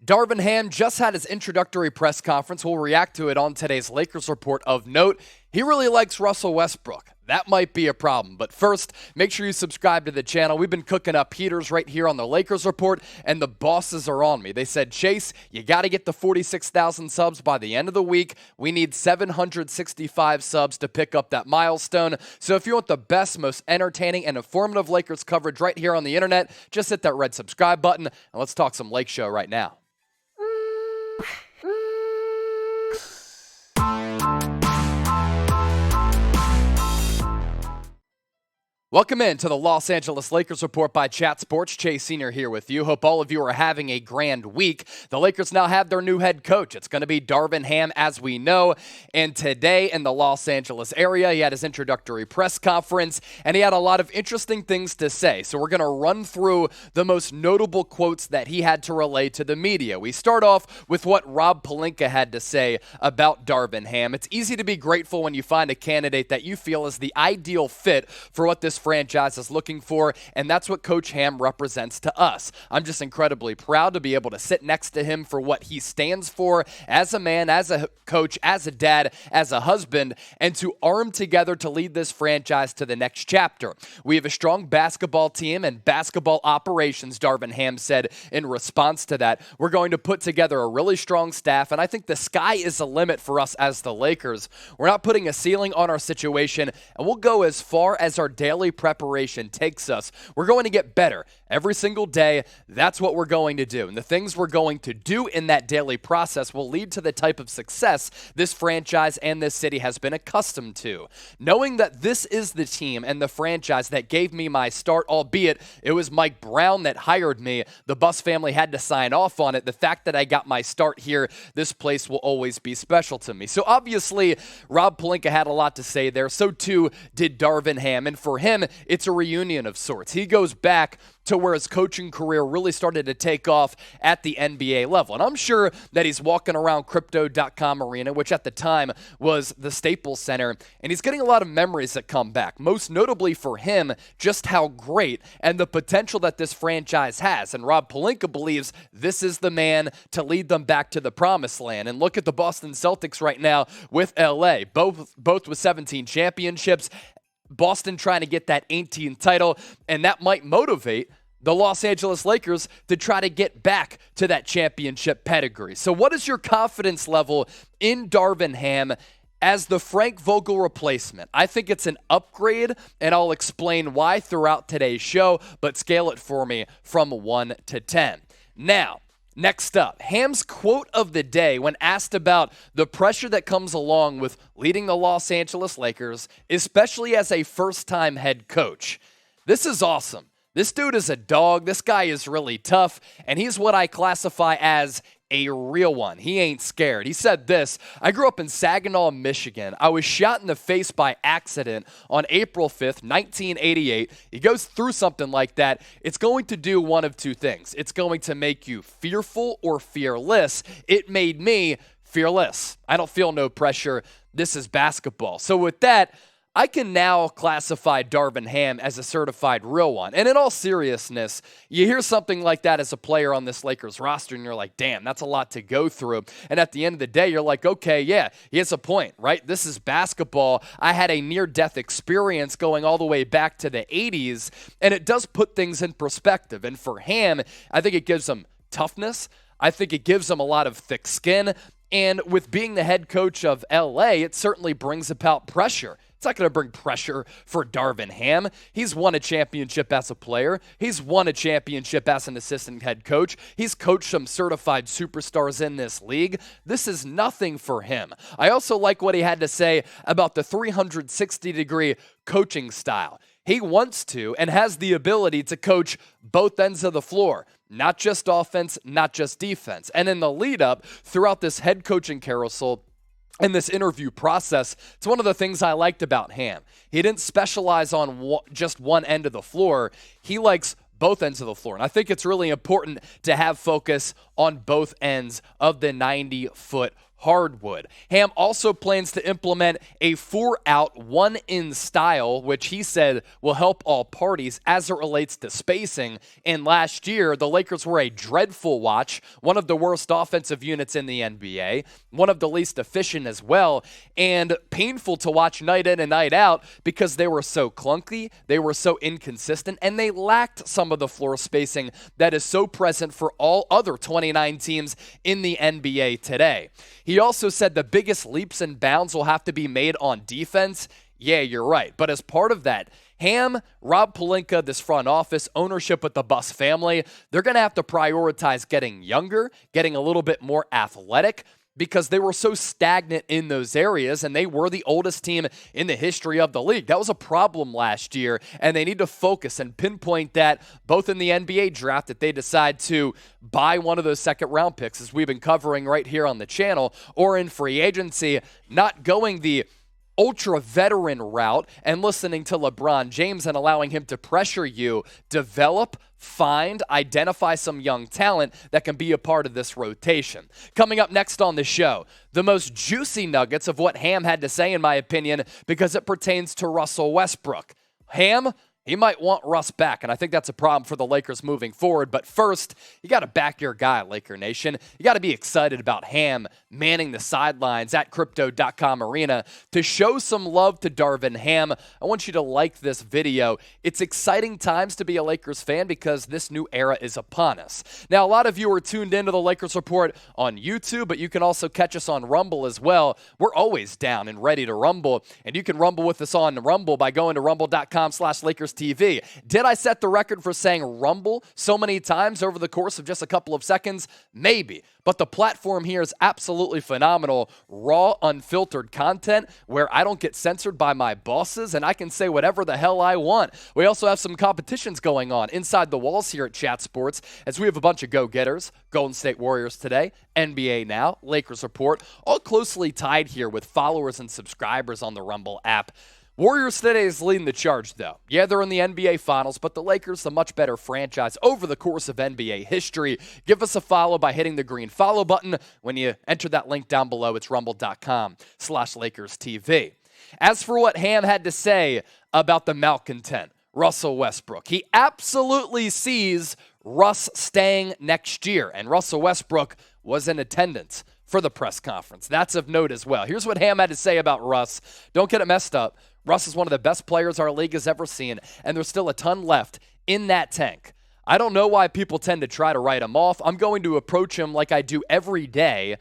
Darvin Ham just had his introductory press conference. We'll react to it on today's Lakers Report. Of note, he really likes Russell Westbrook. That might be a problem. But first, make sure you subscribe to the channel. We've been cooking up heaters right here on the Lakers Report, and the bosses are on me. They said, Chase, you got to get the 46,000 subs by the end of the week. We need 765 subs to pick up that milestone. So if you want the best, most entertaining, and informative Lakers coverage right here on the internet, just hit that red subscribe button, and let's talk some Lake Show right now. Welcome in to the Los Angeles Lakers Report by Chat Sports. Chase Sr. here with you. Hope all of you are having a grand week. The Lakers now have their new head coach. It's going to be Darvin Ham, as we know. And today in the Los Angeles area, he had his introductory press conference, and he had a lot of interesting things to say. So we're going to run through the most notable quotes that he had to relay to the media. We start off with what Rob Pelinka had to say about Darvin Ham. It's easy to be grateful when you find a candidate that you feel is the ideal fit for what this franchise is looking for, and that's what Coach Ham represents to us. I'm just incredibly proud to be able to sit next to him for what he stands for as a man, as a coach, as a dad, as a husband, and to arm together to lead this franchise to the next chapter. We have a strong basketball team and basketball operations, Darvin Ham said in response to that. We're going to put together a really strong staff, and I think the sky is the limit for us as the Lakers. We're not putting a ceiling on our situation, and we'll go as far as our daily preparation takes us. We're going to get better every single day. That's what we're going to do. And the things we're going to do in that daily process will lead to the type of success this franchise and this city has been accustomed to. Knowing that this is the team and the franchise that gave me my start, albeit it was Mike Brown that hired me, the Buss family had to sign off on it. The fact that I got my start here, this place will always be special to me. So obviously, Rob Pelinka had a lot to say there. So too did Darvin Ham. And for him, it's a reunion of sorts. He goes back to where his coaching career really started to take off at the NBA level. And I'm sure that he's walking around Crypto.com Arena, which at the time was the Staples Center, and he's getting a lot of memories that come back. Most notably for him, just how great and the potential that this franchise has. And Rob Pelinka believes this is the man to lead them back to the promised land. And look at the Boston Celtics right now with LA, both with 17 championships. Boston trying to get that 18th title, and that might motivate the Los Angeles Lakers to try to get back to that championship pedigree. So what is your confidence level in Darvin Ham as the Frank Vogel replacement? I think it's an upgrade, and I'll explain why throughout today's show, but scale it for me from 1 to 10. Now, next up, Ham's quote of the day when asked about the pressure that comes along with leading the Los Angeles Lakers, especially as a first-time head coach. This is awesome. This dude is a dog. This guy is really tough, and he's what I classify as a real one. He ain't scared. He said this: I grew up in Saginaw, Michigan. I was shot in the face by accident on April 5th, 1988. He goes through something like that. It's going to do one of two things. It's going to make you fearful or fearless. It made me fearless. I don't feel no pressure. This is basketball. So with that, I can now classify Darvin Ham as a certified real one. And in all seriousness, you hear something like that as a player on this Lakers roster, and you're like, damn, that's a lot to go through. And at the end of the day, you're like, okay, yeah, he has a point, right? This is basketball. I had a near-death experience going all the way back to the 80s, and it does put things in perspective. And for Ham, I think it gives him toughness. I think it gives him a lot of thick skin. And with being the head coach of LA, it certainly brings about pressure. It's not going to bring pressure for Darvin Ham. He's won a championship as a player. He's won a championship as an assistant head coach. He's coached some certified superstars in this league. This is nothing for him. I also like what he had to say about the 360-degree coaching style. He wants to and has the ability to coach both ends of the floor, not just offense, not just defense. And in the lead up throughout this head coaching carousel, in this interview process, it's one of the things I liked about Ham. He didn't specialize on just one end of the floor. He likes both ends of the floor. And I think it's really important to have focus on both ends of the 90-foot hardwood. Ham also plans to implement a 4-out, 1-in style, which he said will help all parties as it relates to spacing. And last year, the Lakers were a dreadful watch, one of the worst offensive units in the NBA, one of the least efficient as well, and painful to watch night in and night out because they were so clunky, they were so inconsistent, and they lacked some of the floor spacing that is so present for all other 29 teams in the NBA today. He also said the biggest leaps and bounds will have to be made on defense. Yeah, you're right. But as part of that, Ham, Rob Pelinka, this front office, ownership with the Buss family, they're going to have to prioritize getting younger, getting a little bit more athletic, because they were so stagnant in those areas, and they were the oldest team in the history of the league. That was a problem last year, and they need to focus and pinpoint that both in the NBA draft, that they decide to buy one of those second-round picks, as we've been covering right here on the channel, or in free agency, not going the ultra-veteran route and listening to LeBron James and allowing him to pressure you, develop, find, identify some young talent that can be a part of this rotation. Coming up next on the show, the most juicy nuggets of what Ham had to say, in my opinion, because it pertains to Russell Westbrook. Ham, he might want Russ back, and I think that's a problem for the Lakers moving forward. But first, you got to back your guy, Laker Nation. You got to be excited about Ham manning the sidelines at Crypto.com Arena to show some love to Darvin Ham. I want you to like this video. It's exciting times to be a Lakers fan because this new era is upon us. Now, a lot of you are tuned into the Lakers Report on YouTube, but you can also catch us on Rumble as well. We're always down and ready to rumble, and you can rumble with us on Rumble by going to rumble.com/Lakers TV. Did I set the record for saying rumble so many times over the course of just a couple of seconds? Maybe. But the platform here is absolutely phenomenal. Raw, unfiltered content where I don't get censored by my bosses and I can say whatever the hell I want. We also have some competitions going on inside the walls here at Chat Sports, as we have a bunch of go-getters. Golden State Warriors today, NBA Now, Lakers Report, all closely tied here with followers and subscribers on the Rumble app. Warriors today is leading the charge, though. Yeah, they're in the NBA Finals, but the Lakers, the much better franchise over the course of NBA history. Give us a follow by hitting the green follow button. When you enter that link down below, it's rumble.com/Lakers TV. As for what Ham had to say about the malcontent, Russell Westbrook, he absolutely sees Russ staying next year, and Russell Westbrook was in attendance for the press conference. That's of note as well. Here's what Ham had to say about Russ. Don't get it messed up. Russ is one of the best players our league has ever seen, and there's still a ton left in that tank. I don't know why people tend to try to write him off. I'm going to approach him like I do every day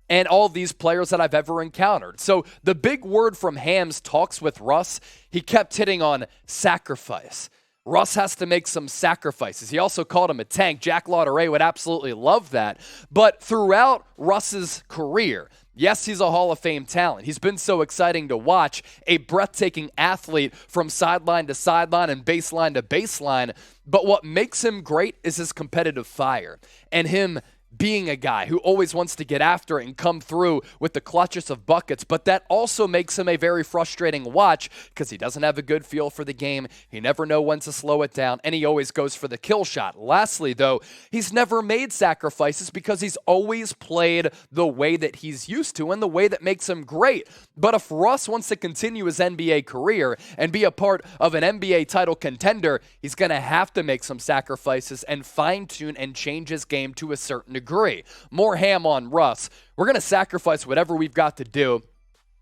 and all these players that I've ever encountered. So the big word from Ham's talks with Russ, he kept hitting on sacrifice. Russ has to make some sacrifices. He also called him a tank. Jack Lauderay would absolutely love that. But throughout Russ's career, yes, he's a Hall of Fame talent. He's been so exciting to watch, a breathtaking athlete from sideline to sideline and baseline to baseline. But what makes him great is his competitive fire and him being a guy who always wants to get after it and come through with the clutchest of buckets, but that also makes him a very frustrating watch because he doesn't have a good feel for the game. He never knows when to slow it down, and he always goes for the kill shot. Lastly, though, he's never made sacrifices because he's always played the way that he's used to and the way that makes him great. But if Russ wants to continue his NBA career and be a part of an NBA title contender, he's going to have to make some sacrifices and fine-tune and change his game to a certain degree. More Ham on Russ. We're going to sacrifice whatever we've got to do.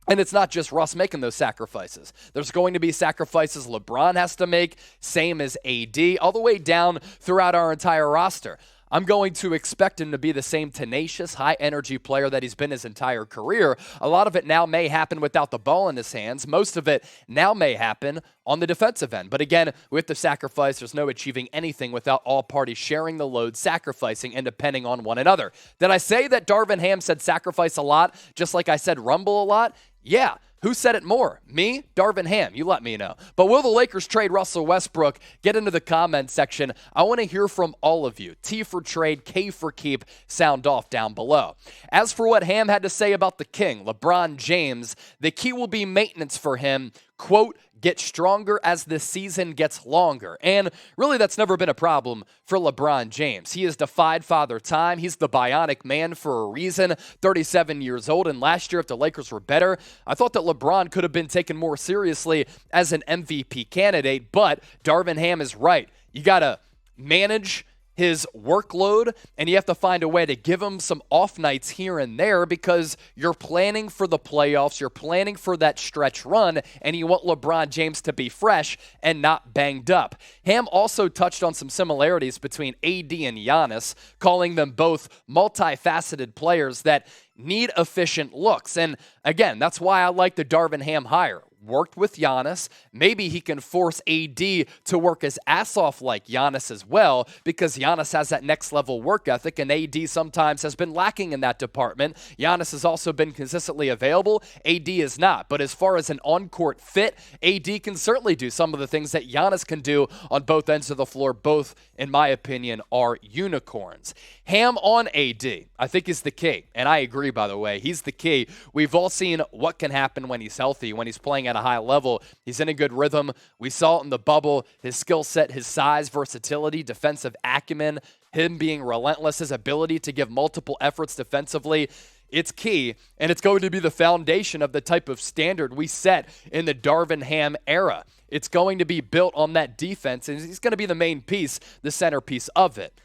And it's not just Russ making those sacrifices. There's going to be sacrifices LeBron has to make, same as AD, all the way down throughout our entire roster. I'm going to expect him to be the same tenacious, high-energy player that he's been his entire career. A lot of it now may happen without the ball in his hands. Most of it now may happen on the defensive end. But again, with the sacrifice, there's no achieving anything without all parties sharing the load, sacrificing, and depending on one another. Did I say that Darvin Ham said sacrifice a lot, just like I said rumble a lot? Yeah. Who said it more? Me? Darvin Ham? You let me know. But will the Lakers trade Russell Westbrook? Get into the comment section. I want to hear from all of you. T for trade, K for keep, sound off down below. As for what Ham had to say about the King, LeBron James, the key will be maintenance for him. quote, get stronger as the season gets longer. And really, that's never been a problem for LeBron James. He has defied Father Time. He's the bionic man for a reason, 37 years old. And last year, if the Lakers were better, I thought that LeBron could have been taken more seriously as an MVP candidate. But Darvin Ham is right. You got to manage his workload, and you have to find a way to give him some off nights here and there because you're planning for the playoffs, you're planning for that stretch run, and you want LeBron James to be fresh and not banged up. Ham also touched on some similarities between AD and Giannis, calling them both multifaceted players that need efficient looks. And again, that's why I like the Darvin Ham hire. Worked with Giannis. Maybe he can force AD to work his ass off like Giannis as well, because Giannis has that next level work ethic, and AD sometimes has been lacking in that department. Giannis has also been consistently available. AD is not. But as far as an on-court fit, AD can certainly do some of the things that Giannis can do on both ends of the floor. Both, in my opinion, are unicorns. Ham on AD, I think, is the key. And I agree, by the way. He's the key. We've all seen what can happen when he's healthy, when he's playing at a high level. He's in a good rhythm. We saw it in the bubble. His skill set, his size, versatility, defensive acumen, him being relentless, his ability to give multiple efforts defensively. It's key, and it's going to be the foundation of the type of standard we set in the Darvin Ham era. It's going to be built on that defense, and he's going to be the main piece, the centerpiece of it.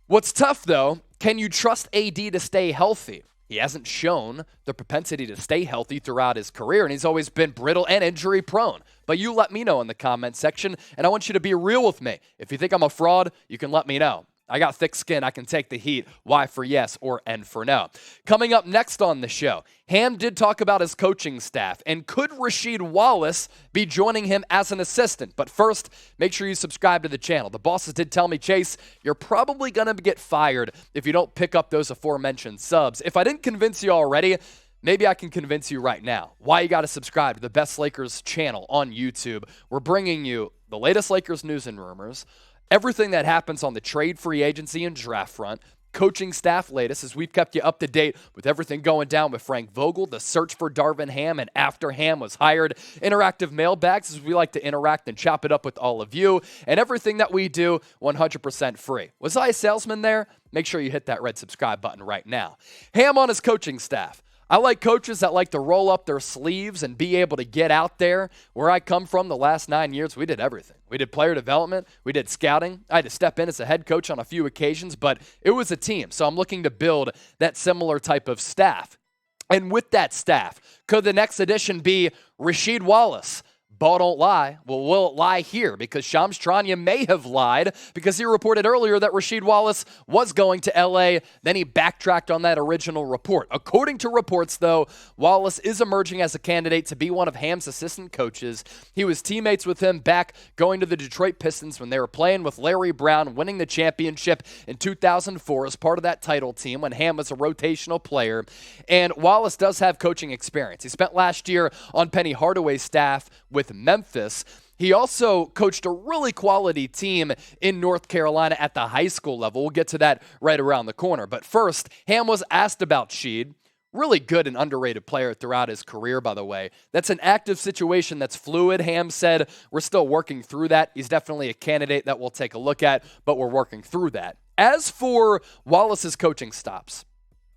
What's tough, though, can you trust AD to stay healthy? He hasn't shown the propensity to stay healthy throughout his career, and he's always been brittle and injury prone. But you let me know in the comment section, and I want you to be real with me. If you think I'm a fraud, you can let me know. I got thick skin. I can take the heat. Y for yes or N for no. Coming up next on the show, Ham did talk about his coaching staff, and could Rasheed Wallace be joining him as an assistant? But first, make sure you subscribe to the channel. The bosses did tell me, Chase, you're probably going to get fired if you don't pick up those aforementioned subs. If I didn't convince you already, maybe I can convince you right now. Why you got to subscribe to the Best Lakers channel on YouTube. We're bringing you the latest Lakers news and rumors, everything that happens on the trade, free agency, and draft front, coaching staff latest, as we've kept you up to date with everything going down with Frank Vogel, the search for Darvin Ham, and after Ham was hired, interactive mailbags, as we like to interact and chop it up with all of you, and everything that we do 100% free. Was I a salesman there? Make sure you hit that red subscribe button right now. Ham on his coaching staff. I like coaches that like to roll up their sleeves and be able to get out there. Where I come from, the last 9 years, we did everything. We did player development. We did scouting. I had to step in as a head coach on a few occasions, but it was a team. So I'm looking to build that similar type of staff. And with that staff, could the next addition be Rasheed Wallace? Ball don't lie. Well, will it lie here? Because Shams Charania may have lied, because he reported earlier that Rasheed Wallace was going to L.A. Then he backtracked on that original report. According to reports, though, Wallace is emerging as a candidate to be one of Ham's assistant coaches. He was teammates with him back going to the Detroit Pistons when they were playing with Larry Brown, winning the championship in 2004 as part of that title team when Ham was a rotational player. And Wallace does have coaching experience. He spent last year on Penny Hardaway's staff with Memphis. He also coached a really quality team in North Carolina at the high school level. We'll get to that right around the corner. But first, Ham was asked about Sheed. Really good and underrated player throughout his career, by the way. That's an active situation that's fluid. Ham said, we're still working through that. He's definitely a candidate that we'll take a look at, but we're working through that. As for Wallace's coaching stops,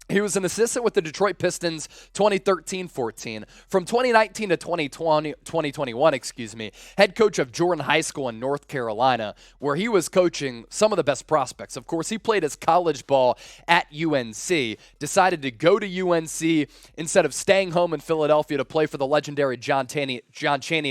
he was an assistant with the Detroit Pistons 2013-14. From 2019 to 2021, head coach of Jordan High School in North Carolina, where he was coaching some of the best prospects. Of course, he played his college ball at UNC, decided to go to UNC instead of staying home in Philadelphia to play for the legendary John Chaney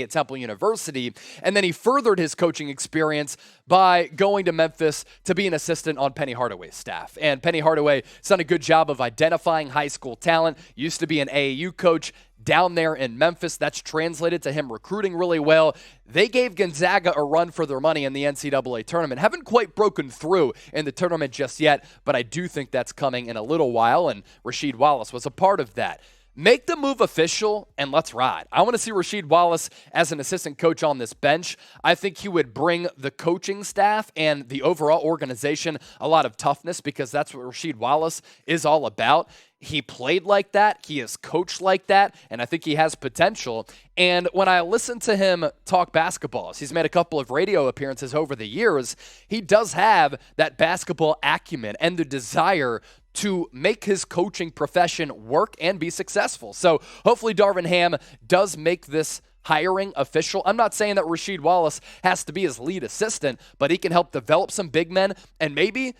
at Temple University. And then he furthered his coaching experience by going to Memphis to be an assistant on Penny Hardaway's staff. And Penny Hardaway has done a good job of identifying high school talent, used to be an AAU coach down there in Memphis. That's translated to him recruiting really well. They gave Gonzaga a run for their money in the NCAA tournament. Haven't quite broken through in the tournament just yet, but I do think that's coming in a little while, and Rasheed Wallace was a part of that. Make the move official and let's ride. I want to see Rasheed Wallace as an assistant coach on this bench. I think he would bring the coaching staff and the overall organization a lot of toughness because that's what Rasheed Wallace is all about. He played like that. He is coached like that. And I think he has potential. And when I listen to him talk basketball, he's made a couple of radio appearances over the years. He does have that basketball acumen and the desire to make his coaching profession work and be successful. So hopefully Darvin Ham does make this hiring official. I'm not saying that Rasheed Wallace has to be his lead assistant, but he can help develop some big men and maybe,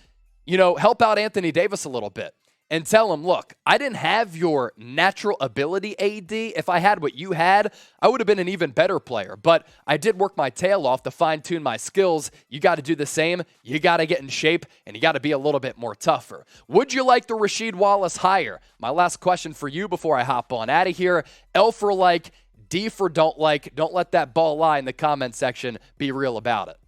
help out Anthony Davis a little bit. And tell him, look, I didn't have your natural ability, AD. If I had what you had, I would have been an even better player. But I did work my tail off to fine-tune my skills. You got to do the same. You got to get in shape, and you got to be a little bit more tougher. Would you like the Rasheed Wallace hire? My last question for you before I hop on out of here. L for like, D for don't like. Don't let that ball lie in the comment section. Be real about it.